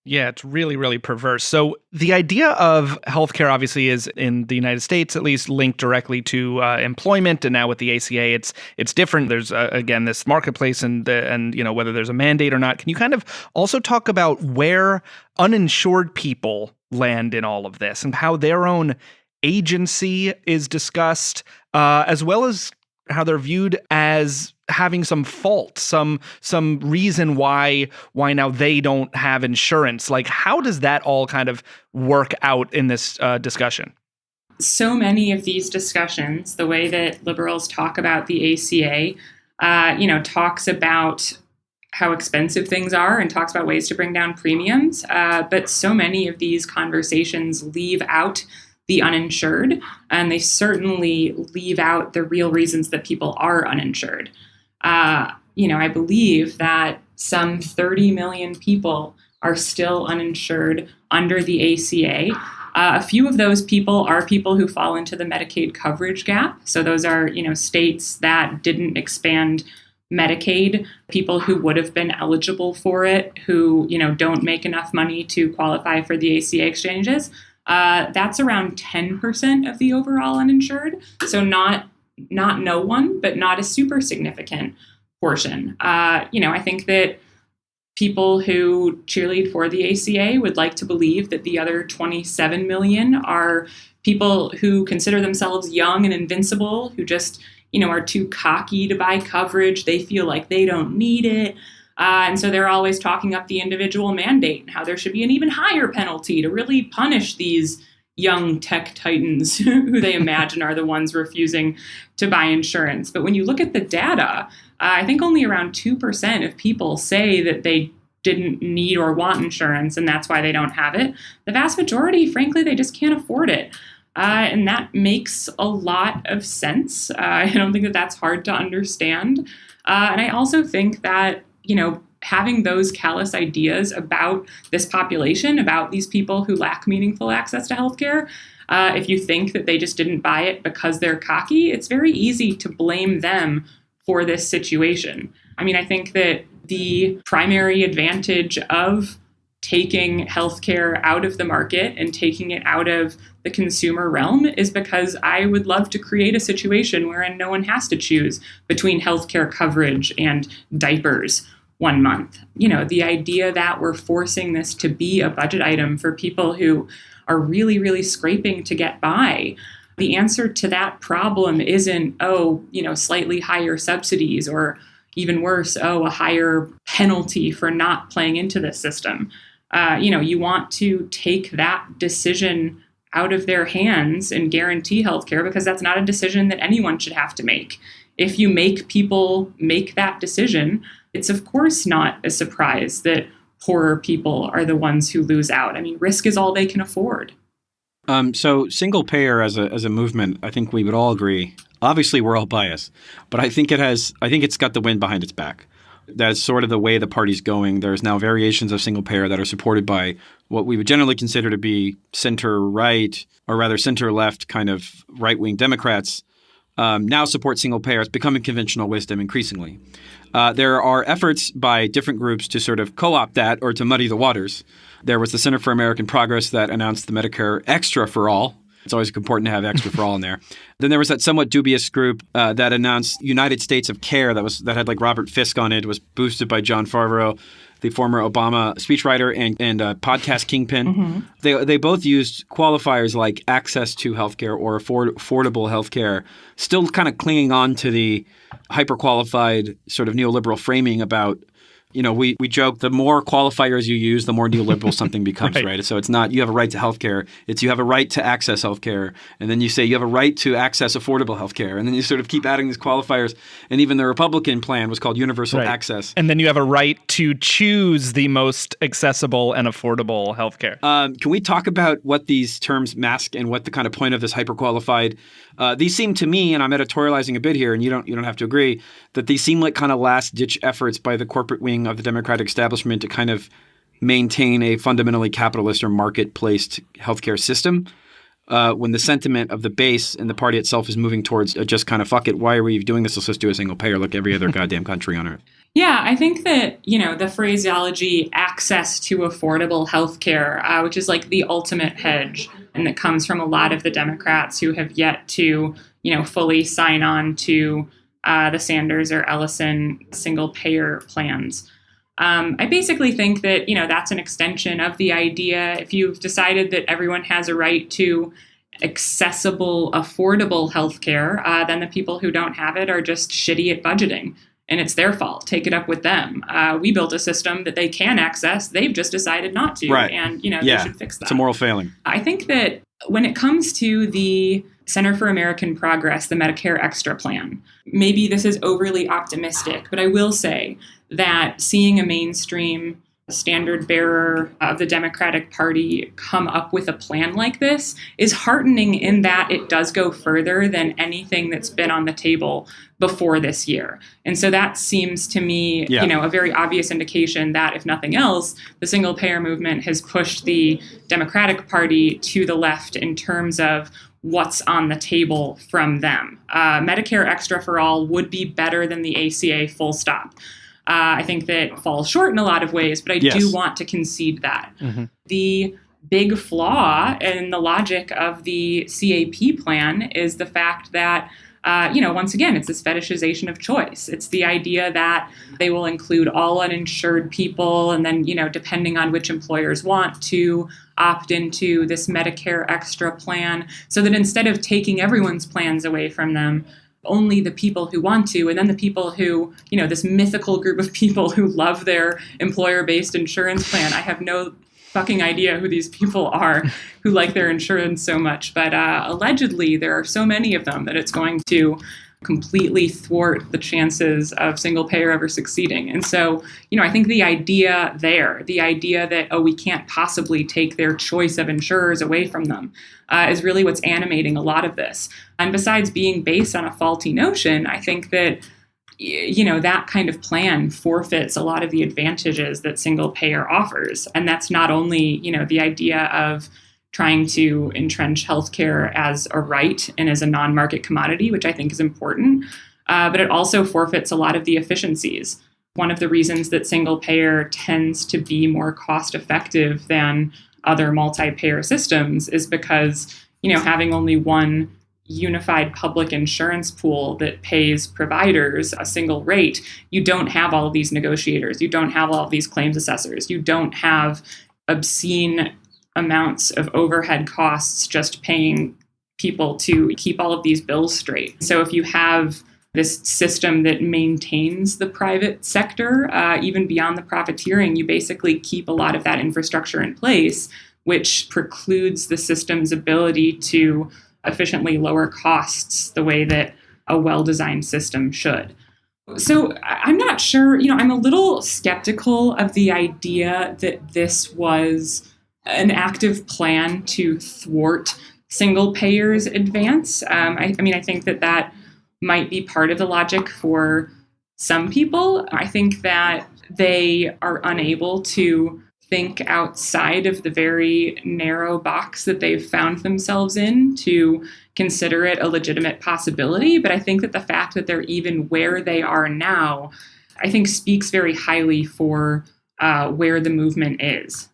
Yeah, it's really, really perverse. So the idea of healthcare obviously is in the United States, at least, linked directly to employment, and now with the ACA, it's different. There's again this marketplace, and whether there's a mandate or not. Can you kind of also talk about where uninsured people land in all of this, and how their own agency is discussed, as well as how they're viewed as having some fault, some reason why now they don't have insurance? Like, how does that all kind of work out in this discussion? So many of these discussions, the way that liberals talk about the ACA, talks about how expensive things are and talks about ways to bring down premiums. But so many of these conversations leave out the uninsured, and they certainly leave out the real reasons that people are uninsured. I believe that some 30 million people are still uninsured under the ACA. A few of those people are people who fall into the Medicaid coverage gap. So those are, states that didn't expand Medicaid, people who would have been eligible for it, who, don't make enough money to qualify for the ACA exchanges. That's around 10% of the overall uninsured. So not no one, but not a super significant portion. I think that people who cheerlead for the ACA would like to believe that the other 27 million are people who consider themselves young and invincible, who just, are too cocky to buy coverage. They feel like they don't need it. And so they're always talking up the individual mandate and how there should be an even higher penalty to really punish these young tech titans who they imagine are the ones refusing to buy insurance. But when you look at the data, I think only around 2% of people say that they didn't need or want insurance, and that's why they don't have it. The vast majority, frankly, they just can't afford it. And that makes a lot of sense. I don't think that that's hard to understand. And I also think that, having those callous ideas about this population, about these people who lack meaningful access to healthcare, if you think that they just didn't buy it because they're cocky, it's very easy to blame them for this situation. I mean, I think that the primary advantage of taking healthcare out of the market and taking it out of the consumer realm is because I would love to create a situation wherein no one has to choose between healthcare coverage and diapers 1 month. The idea that we're forcing this to be a budget item for people who are really, really scraping to get by. The answer to that problem isn't, slightly higher subsidies, or even worse, a higher penalty for not playing into this system. You want to take that decision out of their hands and guarantee healthcare, because that's not a decision that anyone should have to make. If you make people make that decision, it's of course not a surprise that poorer people are the ones who lose out. I mean, risk is all they can afford. So single payer as a movement, I think we would all agree. Obviously, we're all biased, but I think it's got the wind behind its back. That's sort of the way the party's going. There's now variations of single payer that are supported by what we would generally consider to be center-right, or rather center-left kind of right-wing Democrats. Now support single payer. It's becoming conventional wisdom increasingly. There are efforts by different groups to sort of co-opt that or to muddy the waters. There was the Center for American Progress that announced the Medicare Extra for All. It's always important to have extra for all in there. Then there was that somewhat dubious group that announced United States of Care that had like Robert Fisk on it. It was boosted by John Favreau, the former Obama speechwriter and podcast kingpin. Mm-hmm. They both used qualifiers like access to healthcare or affordable healthcare, still kind of clinging on to the hyper-qualified sort of neoliberal framing about, we joke, the more qualifiers you use, the more neoliberal something becomes, right? So it's not you have a right to healthcare, it's you have a right to access healthcare. And then you say you have a right to access affordable healthcare. And then you sort of keep adding these qualifiers. And even the Republican plan was called universal access. And then you have a right to choose the most accessible and affordable healthcare. Can we talk about what these terms mask and what the kind of point of this hyper-qualified? These seem to me, and I'm editorializing a bit here, and you don't have to agree, that these seem like kind of last-ditch efforts by the corporate wing of the Democratic establishment to kind of maintain a fundamentally capitalist or market-placed healthcare system. when the sentiment of the base and the party itself is moving towards just kind of fuck it, why are we doing this? Let's just do a single payer like every other goddamn country on earth. Yeah, I think that, the phraseology access to affordable healthcare, which is like the ultimate hedge, and that comes from a lot of the Democrats who have yet to, fully sign on to the Sanders or Ellison single payer plans. I basically think that, that's an extension of the idea. If you've decided that everyone has a right to accessible, affordable healthcare, then the people who don't have it are just shitty at budgeting. And it's their fault. Take it up with them. We built a system that they can access. They've just decided not to. Right. And, they should fix that. It's a moral failing. I think that when it comes to the Center for American Progress, the Medicare Extra Plan, maybe this is overly optimistic, but I will say that seeing a mainstream standard bearer of the Democratic Party come up with a plan like this is heartening in that it does go further than anything that's been on the table before this year. And so that seems to me, a very obvious indication that, if nothing else, the single payer movement has pushed the Democratic Party to the left in terms of what's on the table from them. Medicare Extra for All would be better than the ACA, full stop. I think that falls short in a lot of ways, but I do want to concede that. Mm-hmm. The big flaw in the logic of the CAP plan is the fact that, once again, it's this fetishization of choice. It's the idea that they will include all uninsured people, and then, depending on which employers want to opt into this Medicare Extra plan, so that instead of taking everyone's plans away from them, only the people who want to, and then the people who, this mythical group of people who love their employer-based insurance plan. I have no fucking idea who these people are who like their insurance so much, but allegedly there are so many of them that it's going to completely thwart the chances of single payer ever succeeding. And so, I think the idea that, we can't possibly take their choice of insurers away from them is really what's animating a lot of this. And besides being based on a faulty notion, I think that, that kind of plan forfeits a lot of the advantages that single payer offers. And that's not only, the idea of trying to entrench healthcare as a right and as a non-market commodity, which I think is important, but it also forfeits a lot of the efficiencies. One of the reasons that single payer tends to be more cost effective than other multi-payer systems is because, having only one unified public insurance pool that pays providers a single rate, you don't have all of these negotiators, you don't have all of these claims assessors, you don't have obscene amounts of overhead costs just paying people to keep all of these bills straight. So if you have this system that maintains the private sector, even beyond the profiteering, you basically keep a lot of that infrastructure in place, which precludes the system's ability to efficiently lower costs the way that a well-designed system should. So I'm not sure, I'm a little skeptical of the idea that this was an active plan to thwart single payers' advance. I think that might be part of the logic for some people. I think that they are unable to think outside of the very narrow box that they've found themselves in to consider it a legitimate possibility. But I think that the fact that they're even where they are now, I think speaks very highly for where the movement is.